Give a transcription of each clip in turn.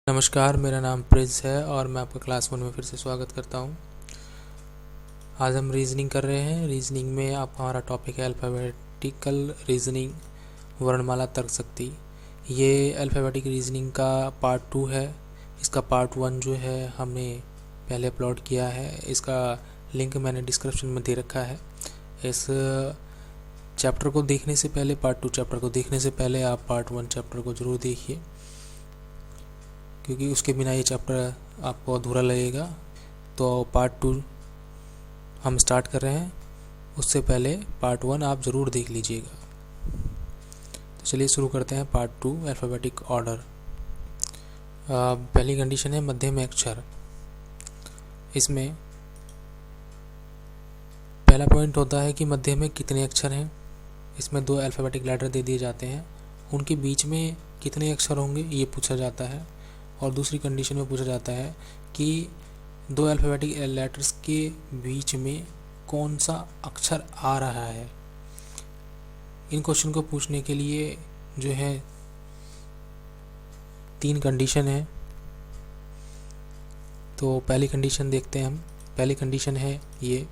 नमस्कार, मेरा नाम प्रिंस है और मैं आपका क्लास 1 में फिर से स्वागत करता हूं। आज हम रीजनिंग कर रहे हैं। रीजनिंग में आप हमारा टॉपिक है अल्फ़ाबेटिकल रीजनिंग, वर्णमाला तर्क शक्ति। ये अल्फ़ाबेटिक रीजनिंग का पार्ट 2 है। इसका पार्ट 1 जो है हमने पहले अपलोड किया है। इसका लिंक मैंने डिस्क्रिप्शन में दे रखा है। इस चैप्टर को देखने से पहले, पार्ट 2 चैप्टर को देखने से पहले आप पार्ट 1 चैप्टर को ज़रूर देखिए, क्योंकि उसके बिना ये चैप्टर आपको अधूरा लगेगा। तो पार्ट 2 हम स्टार्ट कर रहे हैं। उससे पहले पार्ट 1 आप ज़रूर देख लीजिएगा। तो चलिए शुरू करते हैं पार्ट 2 अल्फ़ाबेटिक ऑर्डर। पहली कंडीशन है मध्य में अक्षर। इसमें पहला पॉइंट होता है कि मध्य में कितने अक्षर हैं। इसमें 2 अल्फ़ाबेटिक लेटर दे दिए जाते हैं, उनके बीच में कितने अक्षर होंगे ये पूछा जाता है। और दूसरी कंडीशन में पूछा जाता है कि 2 अल्फ़ाबेटिक लेटर्स के बीच में कौन सा अक्षर आ रहा है। इन क्वेश्चन को पूछने के लिए जो है 3 कंडीशन है। तो पहली कंडीशन देखते हैं हम। पहली कंडीशन है ये,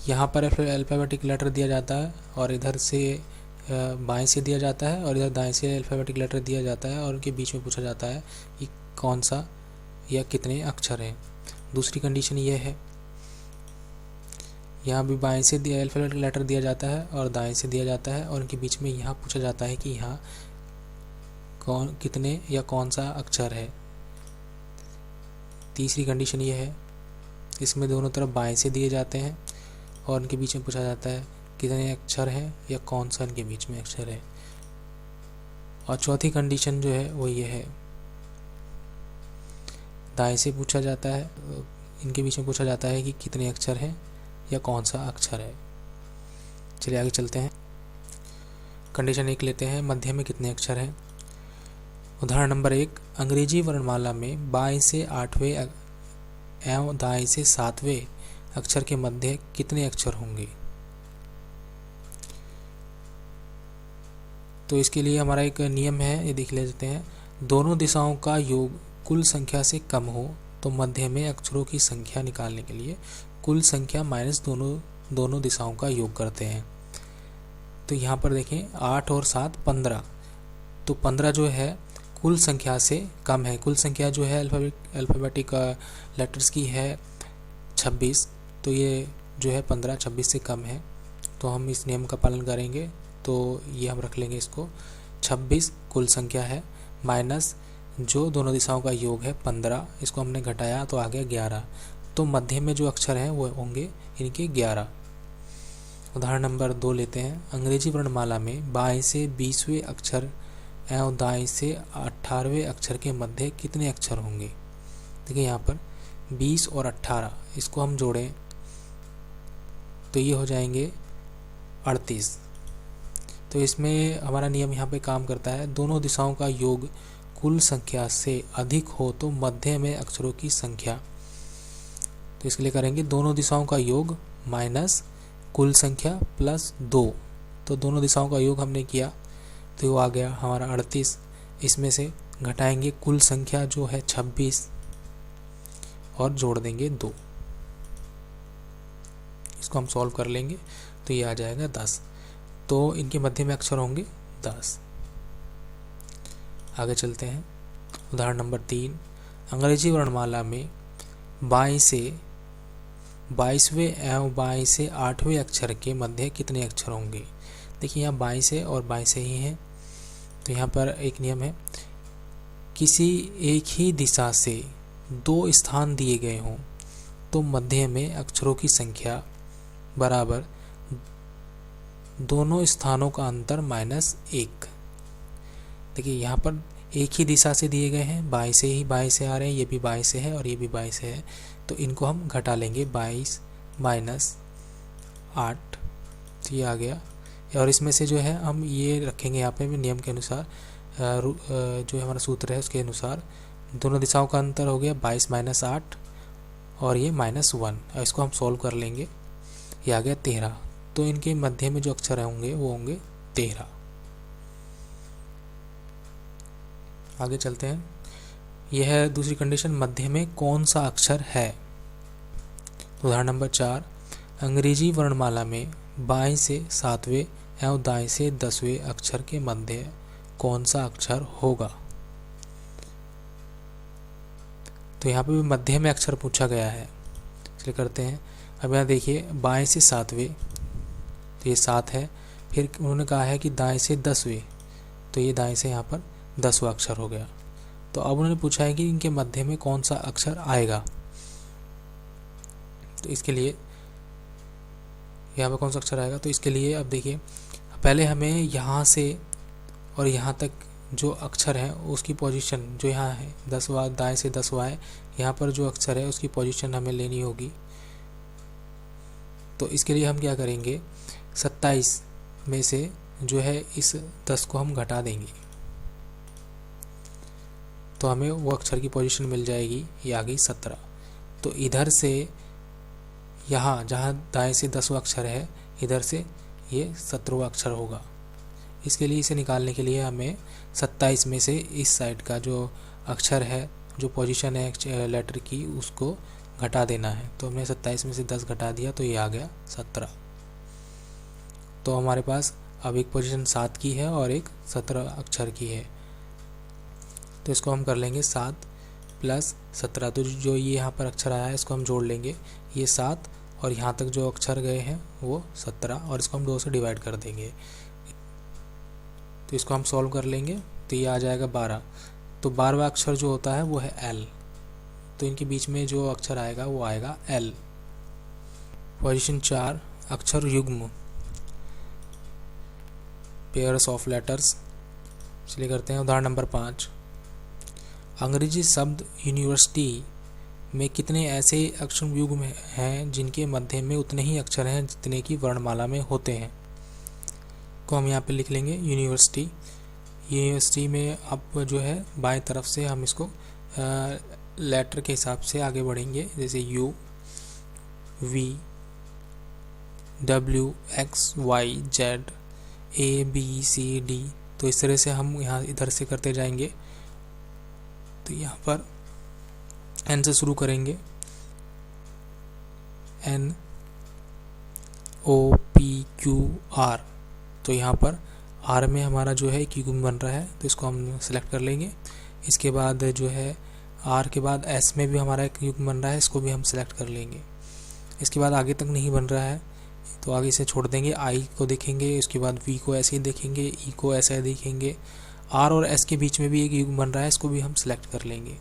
यहाँ पर अल्फ़ाबेटिक लेटर दिया जाता है और इधर से बाएं से दिया जाता है और इधर दाएं से अल्फ़ाबेटिक लेटर दिया जाता है और उनके बीच में पूछा जाता है कि कौन सा या कितने अक्षर हैं। दूसरी कंडीशन ये है, यहाँ भी बाएं से दिया अल्फ़ाबेटिक लेटर दिया जाता है और दाएं से दिया जाता है और उनके बीच में यहाँ पूछा जाता है कि यहाँ कितने या कौन सा अक्षर है। तीसरी कंडीशन ये है, इसमें दोनों तरफ बाएं से दिए जाते हैं और उनके बीच में पूछा जाता है कितने अक्षर हैं या कौन सा इनके बीच में अक्षर है। और चौथी कंडीशन जो है वो ये है, दाएं से पूछा जाता है, इनके बीच में पूछा जाता है कि कितने अक्षर हैं या कौन सा अक्षर है। चलिए आगे चलते हैं। कंडीशन 1 लेते हैं, मध्य में कितने अक्षर हैं। उदाहरण नंबर 1, अंग्रेजी वर्णमाला में बाएं से 8वें एवं दाएं से 7वें अक्षर के मध्य कितने अक्षर होंगे। तो इसके लिए हमारा एक नियम है, ये देख लेते हैं। दोनों दिशाओं का योग कुल संख्या से कम हो तो मध्य में अक्षरों की संख्या निकालने के लिए कुल संख्या माइनस दोनों दिशाओं का योग करते हैं। तो यहाँ पर देखें 8 और 7 15, तो 15 जो है कुल संख्या से कम है। कुल संख्या जो है अल्फ़ाबेटिक लेटर्स की है 26, तो ये जो है 15 26 से कम है। तो हम इस नियम का पालन करेंगे। तो ये हम रख लेंगे इसको, 26 कुल संख्या है माइनस जो दोनों दिशाओं का योग है 15, इसको हमने घटाया तो आ गया 11। तो मध्य में जो अक्षर हैं वो होंगे इनके 11। उदाहरण नंबर 2 लेते हैं। अंग्रेजी वर्णमाला में बाएं से 20वें अक्षर एवं दाएं से 18वें अक्षर के मध्य कितने अक्षर होंगे। देखिए यहाँ पर 20 और 18, इसको हम जोड़ें तो ये हो जाएंगे 38। तो इसमें हमारा नियम यहाँ पे काम करता है, दोनों दिशाओं का योग कुल संख्या से अधिक हो तो मध्य में अक्षरों की संख्या। तो इसके लिए करेंगे दोनों दिशाओं का योग माइनस कुल संख्या प्लस 2। तो दोनों दिशाओं का योग हमने किया तो वो आ गया हमारा 38। इसमें से घटाएंगे कुल संख्या जो है 26 और जोड़ देंगे 2। इसको हम सॉल्व कर लेंगे तो ये आ जाएगा 10। तो इनके मध्य में अक्षर होंगे 10। आगे चलते हैं। उदाहरण नंबर 3, अंग्रेजी वर्णमाला में बाएं से 22वें एवं बाएं से 8वें अक्षर के मध्य कितने अक्षर होंगे। देखिए यहाँ बाएं से और बाएं से ही हैं। तो यहाँ पर एक नियम है, किसी एक ही दिशा से 2 स्थान दिए गए हों तो मध्य में अक्षरों की संख्या बराबर दोनों स्थानों का अंतर माइनस 1। देखिए यहाँ पर एक ही दिशा से दिए गए हैं, बाएं से ही बाएं से आ रहे हैं, ये भी बाएं से है और ये भी बाएं से है। तो इनको हम घटा लेंगे, 22 माइनस 8, तो ये आ गया। और इसमें से जो है हम ये रखेंगे यहाँ पे भी नियम के अनुसार, जो हमारा सूत्र है उसके अनुसार दोनों दिशाओं का अंतर हो गया 22 माइनस 8 और ये माइनस 1। और इसको हम सॉल्व कर लेंगे, ये आ गया 13। तो इनके मध्य में जो अक्षर होंगे वो होंगे 13। आगे चलते हैं। यह है दूसरी कंडीशन, मध्य में कौन सा अक्षर है। उदाहरण नंबर 4, अंग्रेजी वर्णमाला में बाएं से 7वें एवं दाएं से 10वें अक्षर के मध्य कौन सा अक्षर होगा। तो यहाँ पे भी मध्य में अक्षर पूछा गया है, इसलिए करते हैं। अब यहाँ देखिए, बाएं से 7वें, तो ये 7 है। फिर उन्होंने कहा है कि दाएं से 10वें, तो ये दाएं से यहाँ पर 10वां अक्षर हो गया। तो अब उन्होंने पूछा है कि इनके मध्य में कौन सा अक्षर आएगा। तो इसके लिए यहाँ पर कौन सा अक्षर आएगा, तो इसके लिए अब देखिए, पहले हमें यहाँ से और यहाँ तक जो अक्षर है उसकी पोजीशन जो यहाँ है 10वां, दाएं से 10वां है, यहाँ पर जो अक्षर है उसकी पोजीशन हमें लेनी होगी। तो इसके लिए हम क्या करेंगे, 27 में से जो है इस 10 को हम घटा देंगे, तो हमें वो अक्षर की पोजीशन मिल जाएगी, ये आ गई 17। तो इधर से यहाँ जहाँ दाएं से 10वां अक्षर है, इधर से ये 17वां अक्षर होगा। इसके लिए इसे निकालने के लिए हमें 27 में से इस साइड का जो अक्षर है, जो पोजीशन है लेटर की, उसको घटा देना है। तो हमने 27 में से 10 घटा दिया, तो ये आ गया 17। तो हमारे पास अब एक पोजीशन 7 की है और एक 17 अक्षर की है। तो इसको हम कर लेंगे 7 + 17। तो जो ये यहाँ पर अक्षर आया है इसको हम जोड़ लेंगे, ये 7 और यहाँ तक जो अक्षर गए हैं वो 17, और इसको हम 2 से डिवाइड कर देंगे। तो इसको हम सॉल्व कर लेंगे, तो ये आ जाएगा 12। तो 12वां अक्षर जो होता है वो है L, तो इनके बीच में जो अक्षर आएगा वो आएगा L। पोजीशन 4, अक्षर युग्म, पेयर्स ऑफ लेटर्स, इसलिए करते हैं। उदाहरण नंबर 5, अंग्रेजी शब्द यूनिवर्सिटी में कितने ऐसे अक्षर युग्म हैं जिनके मध्य में उतने ही अक्षर हैं जितने की वर्णमाला में होते हैं। को हम यहाँ पे लिख लेंगे यूनिवर्सिटी। यूनिवर्सिटी में अब जो है बाएं तरफ से हम इसको लेटर के हिसाब से आगे बढ़ेंगे, जैसे U, V, W, X, Y, Z, A, B, C, D। तो इस तरह से हम यहाँ इधर से करते जाएंगे। तो यहाँ पर N से शुरू करेंगे, N, O, P, Q, R। तो यहाँ पर R में हमारा जो है युग्म बन रहा है, तो इसको हम सेलेक्ट कर लेंगे। इसके बाद जो है R के बाद S में भी हमारा एक युग्म बन रहा है, इसको भी हम सेलेक्ट कर लेंगे। इसके बाद आगे तक नहीं बन रहा है तो आगे से छोड़ देंगे, I को देखेंगे, उसके बाद V को ऐसे ही देखेंगे, E को ऐसे ही देखेंगे। R और S के बीच में भी एक युग्म बन रहा है, इसको भी हम सेलेक्ट कर लेंगे।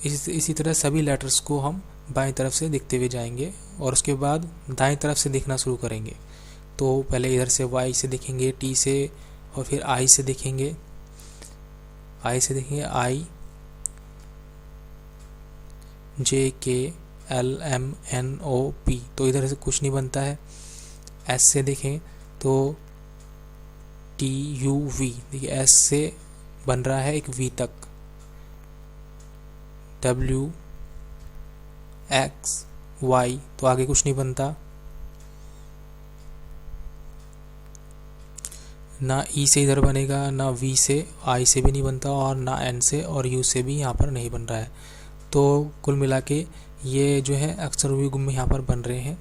इसी तरह सभी लेटर्स को हम बाएं तरफ से देखते हुए जाएंगे और उसके बाद दाएं तरफ से देखना शुरू करेंगे। तो पहले इधर से Y से देखेंगे, T से, और फिर I से देखेंगे, I से देखेंगे I, J, K, L, M, N, O, P। तो इधर से कुछ नहीं बनता है। S से देखें तो T, U, V। देखिए S से बन रहा है एक V तक, W, X, Y। तो आगे कुछ नहीं बनता, ना E से इधर बनेगा, ना V से, I से भी नहीं बनता, और ना N से और U से भी यहाँ पर नहीं बन रहा है। तो कुल मिला के ये जो है अक्षर युग्म यहाँ पर बन रहे हैं।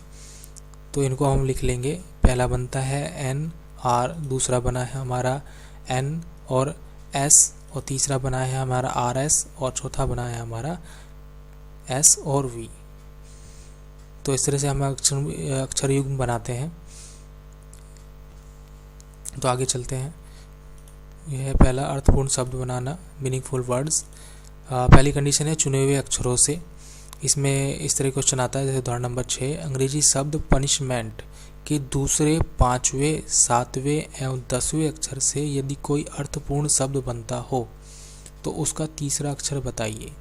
तो इनको हम लिख लेंगे। पहला बनता है N, R, दूसरा बना है हमारा N और S, और तीसरा बना है हमारा RS, और चौथा बना है हमारा S और V। तो इस तरह से हम अक्षर युग्म बनाते हैं। तो आगे चलते हैं। यह है पहला, अर्थपूर्ण शब्द बनाना, मीनिंगफुल वर्ड्स। पहली कंडीशन है चुने हुए अक्षरों से। इसमें इस तरह क्वेश्चन आता है, जैसे उदाहरण नंबर 6, अंग्रेजी शब्द पनिशमेंट के दूसरे, 5वें, 7वें एवं 10वें अक्षर से यदि कोई अर्थपूर्ण शब्द बनता हो तो उसका तीसरा अक्षर बताइए।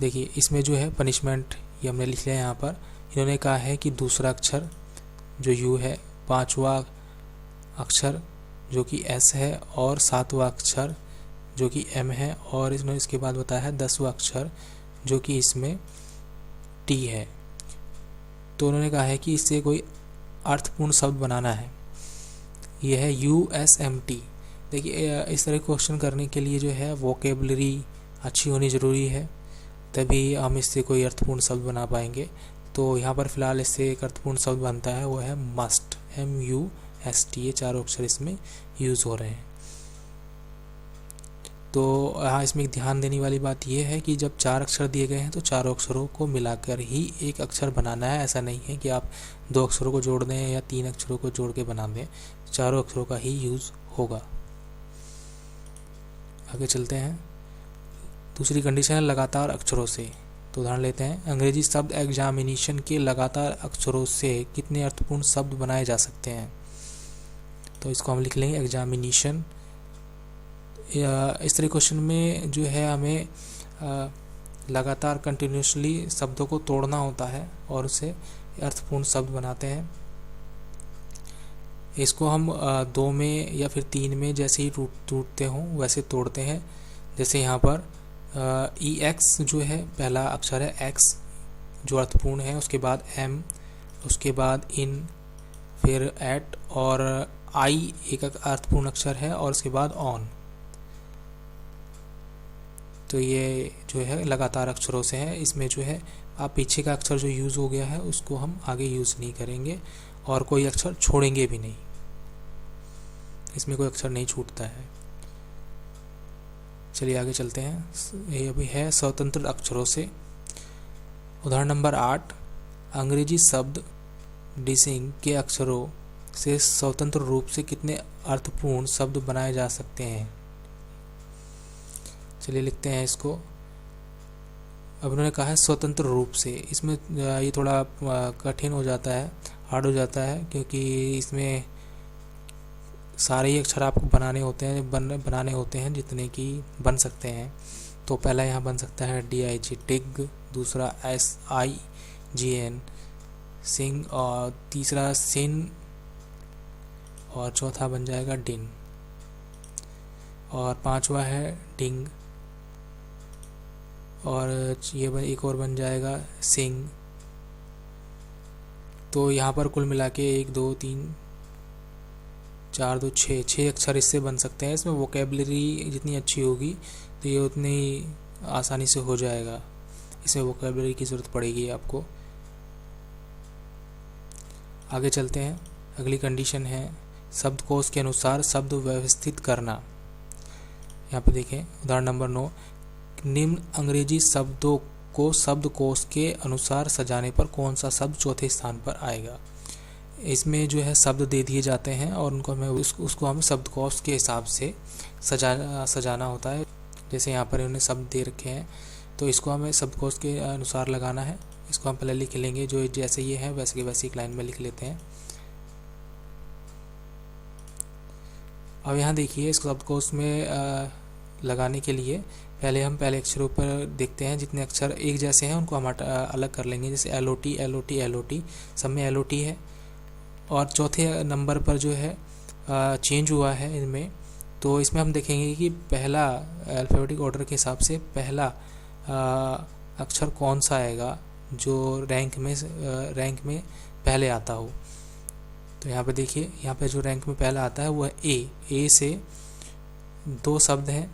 देखिए इसमें जो है पनिशमेंट ये हमने लिख लिया यहाँ पर। इन्होंने कहा है कि दूसरा अक्षर जो U है, 5वां अक्षर जो कि S है, और 7वां अक्षर जो कि M है, और इसने इसके बाद बताया है 10वां अक्षर जो कि इसमें T है। तो उन्होंने कहा है कि इससे कोई अर्थपूर्ण शब्द बनाना है। ये है USMT। देखिए इस तरह क्वेश्चन करने के लिए जो है वोकेबलरी अच्छी होनी ज़रूरी है, तभी हम इससे कोई अर्थपूर्ण शब्द बना पाएंगे। तो यहाँ पर फ़िलहाल इससे एक अर्थपूर्ण शब्द बनता है, वो है मस्ट, MUST। ये चारों अक्षर इसमें यूज़ हो रहे हैं। तो हाँ, इसमें एक ध्यान देने वाली बात यह है कि जब 4 अक्षर दिए गए हैं तो चारों अक्षरों को मिलाकर ही एक अक्षर बनाना है। ऐसा नहीं है कि आप 2 अक्षरों को जोड़ दें या 3 अक्षरों को जोड़ के बना दें, चारों अक्षरों का ही यूज़ होगा। आगे चलते हैं। दूसरी कंडीशन है लगातार अक्षरों से। तो उदाहरण लेते हैं, अंग्रेजी शब्द एग्जामिनेशन के लगातार अक्षरों से कितने अर्थपूर्ण शब्द बनाए जा सकते हैं। तो इसको हम लिख लेंगे एग्जामिनेशन। इस तरह क्वेश्चन में जो है हमें लगातार कंटिन्यूसली शब्दों को तोड़ना होता है और उसे अर्थपूर्ण शब्द बनाते हैं। इसको हम 2 में या फिर 3 में जैसे ही टूटते हों वैसे तोड़ते हैं। जैसे यहाँ पर EX जो है पहला अक्षर है X जो अर्थपूर्ण है, उसके बाद M, उसके बाद IN, फिर AT और I एक अर्थपूर्ण अक्षर है और उसके बाद ON। तो ये जो है लगातार अक्षरों से है। इसमें जो है आप पीछे का अक्षर जो यूज़ हो गया है उसको हम आगे यूज़ नहीं करेंगे और कोई अक्षर छोड़ेंगे भी नहीं, इसमें कोई अक्षर नहीं छूटता है। चलिए आगे चलते हैं। ये अभी है स्वतंत्र अक्षरों से। उदाहरण नंबर 8, अंग्रेजी शब्द डिसिंग के अक्षरों से स्वतंत्र रूप से कितने अर्थपूर्ण शब्द बनाए जा सकते हैं। चलिए लिखते हैं इसको। अब उन्होंने कहा है स्वतंत्र रूप से, इसमें ये थोड़ा कठिन हो जाता है, हार्ड हो जाता है, क्योंकि इसमें सारे ही अक्षर आपको बनाने होते हैं जितने कि बन सकते हैं। तो पहला यहाँ बन सकता है DIG टिग, दूसरा SIGN सिंग, और तीसरा सिन, और चौथा बन जाएगा डिन, और 5वां है डिंग, और ये एक और बन जाएगा सिंग। तो यहाँ पर कुल मिला के 1 2 3 4 2 6 अक्षर इससे बन सकते हैं। इसमें वोकेबलरी जितनी अच्छी होगी तो ये उतनी आसानी से हो जाएगा, इसमें वोकेबलरी की ज़रूरत पड़ेगी आपको। आगे चलते हैं। अगली कंडीशन है शब्दकोश के अनुसार शब्द व्यवस्थित करना। यहाँ पे देखें उदाहरण नंबर 9, निम्न अंग्रेजी शब्दों को शब्दकोश के अनुसार सजाने पर कौन सा शब्द चौथे स्थान पर आएगा। इसमें जो है शब्द दे दिए जाते हैं और उनको हमें शब्दकोश के हिसाब से सजाना होता है। जैसे यहाँ पर उन्हें शब्द दे रखे हैं तो इसको हमें शब्दकोश के अनुसार लगाना है। इसको हम पहले लिख लेंगे, जो जैसे ये है वैसे की वैसे एक लाइन में लिख लेते हैं। अब यहाँ देखिए इस शब्दकोश में लगाने के लिए पहले हम पहले अक्षरों पर देखते हैं, जितने अक्षर एक जैसे हैं उनको हम अलग कर लेंगे। जैसे LOT सब में LOT है, और चौथे नंबर पर जो है चेंज हुआ है इनमें। तो इसमें हम देखेंगे कि पहला अल्फ़ाबेटिक ऑर्डर के हिसाब से पहला अक्षर कौन सा आएगा जो रैंक में पहले आता हो। तो यहाँ पे देखिए, यहाँ पे जो रैंक में पहला आता है वो है ए से 2 शब्द हैं,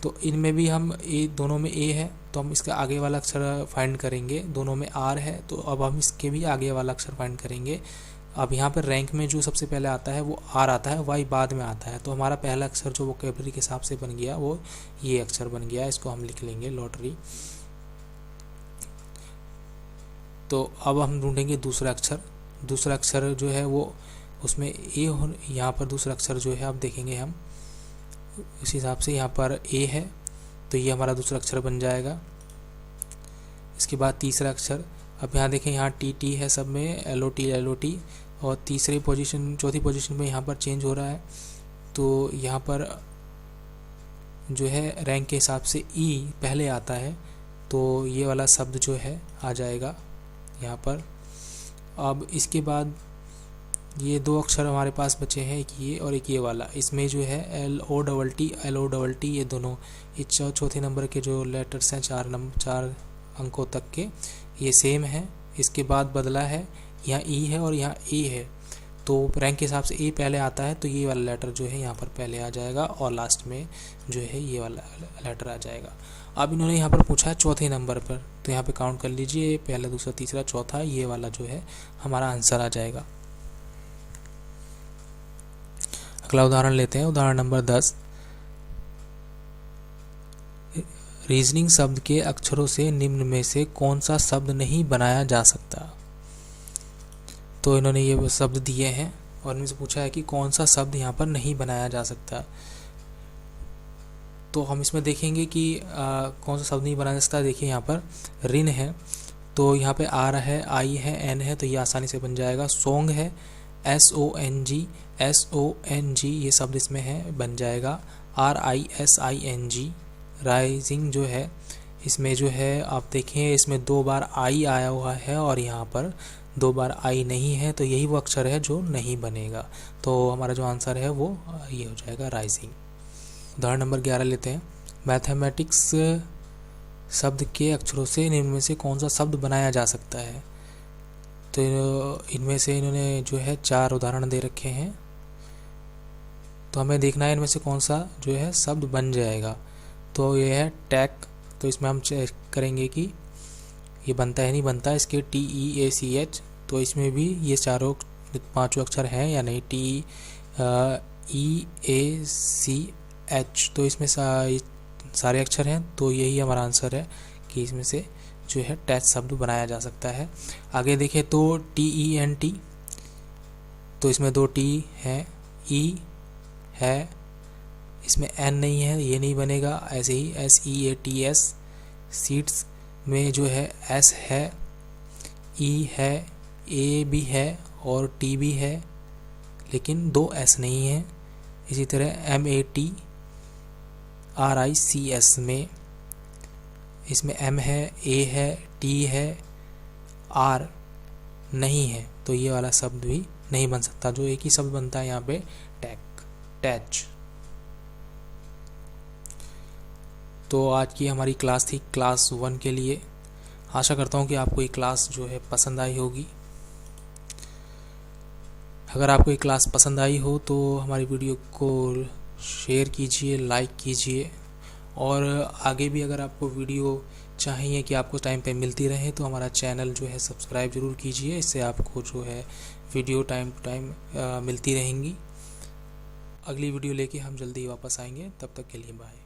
तो इनमें भी हम दोनों में A है तो हम इसका आगे वाला अक्षर फाइंड करेंगे। दोनों में R है तो अब हम इसके भी आगे वाला अक्षर फाइंड करेंगे। अब यहाँ पर रैंक में जो सबसे पहले आता है वो R आता है, Y बाद में आता है। तो हमारा पहला अक्षर जो वोकैबुलरी के हिसाब से बन गया वो ये अक्षर बन गया। इसको हम लिख लेंगे लॉटरी। तो अब हम ढूंढेंगे दूसरा अक्षर जो है वो उसमें A हो। यहाँ पर दूसरा अक्षर जो है अब देखेंगे हम इस हिसाब से, यहाँ पर A है तो ये हमारा दूसरा अक्षर बन जाएगा। इसके बाद तीसरा अक्षर, अब यहाँ देखें यहाँ TT है सब में, LOT, और चौथी पोजीशन में यहाँ पर चेंज हो रहा है। तो यहाँ पर जो है रैंक के हिसाब से E पहले आता है, तो ये वाला शब्द जो है आ जाएगा यहाँ पर। अब इसके बाद ये 2 अक्षर हमारे पास बचे हैं, एक ये और एक ये वाला। इसमें जो है LOT ये दोनों चौथे नंबर के जो लेटर्स हैं 4 अंकों तक के, ये सेम है। इसके बाद बदला है, यहाँ E है और यहाँ A है। तो रैंक के हिसाब से ए पहले आता है तो ये वाला लेटर जो है यहाँ पर पहले आ जाएगा और लास्ट में जो है ये वाला लेटर आ जाएगा। अब इन्होंने यहाँ पर पूछा है चौथे नंबर पर, तो यहाँ पे काउंट कर लीजिए, पहला दूसरा तीसरा चौथा, ये वाला जो है हमारा आंसर आ जाएगा। अगला उदाहरण लेते हैं, उदाहरण नंबर 10। रीजनिंग शब्द के अक्षरों से निम्न में से कौन सा शब्द नहीं बनाया जा सकता। तो इन्होंने ये शब्द दिए हैं और इनसे पूछा है कि कौन सा शब्द यहाँ पर नहीं बनाया जा सकता। तो हम इसमें देखेंगे कि कौन सा शब्द नहीं बनाया जा सकता। देखिए यहाँ पर ऋण है, तो यहाँ पे आर है, आई है, एन है, तो ये आसानी से बन जाएगा। सॉन्ग है, SONG, ये शब्द इसमें है, बन जाएगा। RISING, राइजिंग जो है इसमें जो है आप देखें इसमें 2 बार आई आया हुआ है और यहाँ पर 2 बार आई नहीं है, तो यही वो अक्षर है जो नहीं बनेगा। तो हमारा जो आंसर है वो ये हो जाएगा, राइजिंग। उदाहरण नंबर 11 लेते हैं। मैथमेटिक्स शब्द के अक्षरों से निम्न में से कौन सा शब्द बनाया जा सकता है। तो इनमें से इन्होंने जो है 4 उदाहरण दे रखे हैं, तो हमें देखना है इनमें से कौन सा जो है शब्द बन जाएगा। तो ये है टैक, तो इसमें हम चेक करेंगे कि ये बनता है नहीं बनता, इसके TEACH, तो इसमें भी ये 5 अक्षर हैं या नहीं, TEACH, तो इसमें सारे अक्षर हैं, तो यही हमारा आंसर है कि इसमें से जो है टैच शब्द बनाया जा सकता है। आगे देखें तो TENT, तो इसमें 2 T हैं, E है, इसमें N नहीं है, ये नहीं बनेगा। ऐसे ही SEATS, सीड्स में जो है S है, E है, A भी है और T भी है, लेकिन 2 S नहीं है। इसी तरह MATRICS में इसमें M है, A है, T है, R नहीं है, तो ये वाला शब्द भी नहीं बन सकता। जो एक ही शब्द बनता है यहाँ पे टैच। तो आज की हमारी क्लास थी क्लास 1 के लिए। आशा करता हूँ कि आपको ये क्लास जो है पसंद आई होगी। अगर आपको ये क्लास पसंद आई हो तो हमारी वीडियो को शेयर कीजिए, लाइक कीजिए, और आगे भी अगर आपको वीडियो चाहिए कि आपको टाइम पे मिलती रहे तो हमारा चैनल जो है सब्सक्राइब ज़रूर कीजिए। इससे आपको जो है वीडियो टाइम टू टाइम मिलती रहेंगी। अगली वीडियो लेके हम जल्दी वापस आएंगे, तब तक के लिए बाय।